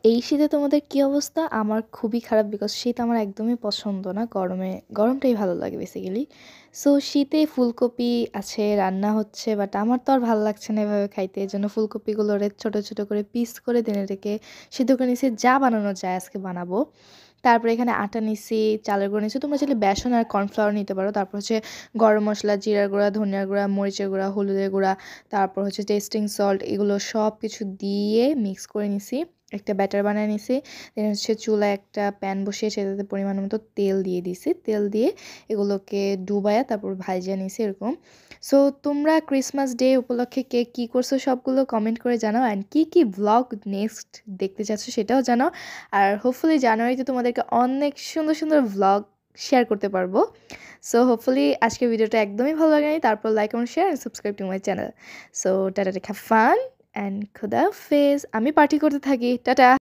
এই শীতে তোমাদের কি অবস্থা? আমার খুবই খারাপ বিকজ শীত আমার একদমই পছন্দ না। গরমটাই ভালো লাগে বেসিক্যালি। সো শীতে ফুলকপি আছে, রান্না হচ্ছে, বাট আমার তো আর ভালো লাগছে না এভাবে খাইতে। এজন্য ফুলকপিগুলোরে ছোট ছোট করে পিস করে দিনে রেখে সিদ্ধ করে নিছি, যা বানানো যায় আজকে বানাবো। তারপরে এখানে আটা নিছি, চালের গুঁড়ো নিছি, তোমরা চাইলে বেসন আর কর্নফ্লাওয়ার নিতে পারো। তারপর হচ্ছে গরম মশলা, জিরার গুঁড়া, ধনিয়ার গুঁড়া, মরিচের গুঁড়া, হলুদের গুঁড়া, তারপর হচ্ছে টেস্টিং সল্ট, এগুলো সব কিছু দিয়ে মিক্স করে নিছি, একটা ব্যাটার বানিয়ে নিছি। দেন হচ্ছে চুলায় একটা প্যান বসিয়ে সেটাতে পরিমাণ মতো তেল দিয়ে দিছি, তেল দিয়ে এগুলোকে ডুবায়া তারপর ভাজিয়ে নিছি এরকম। সো তোমরা ক্রিসমাস ডে উপলক্ষে কে কী করছো সবগুলো কমেন্ট করে জানাও, অ্যান্ড কী কী ব্লগ নেক্সট দেখতে চাচ্ছ সেটাও জানাও। আর হোপফুলি জানুয়ারিতে তোমাদেরকে অনেক সুন্দর সুন্দর ভ্লগ শেয়ার করতে পারবো। সো হোপফুলি আজকের ভিডিওটা একদমই ভালো লাগেনি, তারপর লাইক এবং share and subscribe to my channel. So tata, take have fun and খুদা হাফেজ। আমি পার্টি করতে থাকি, টাটা।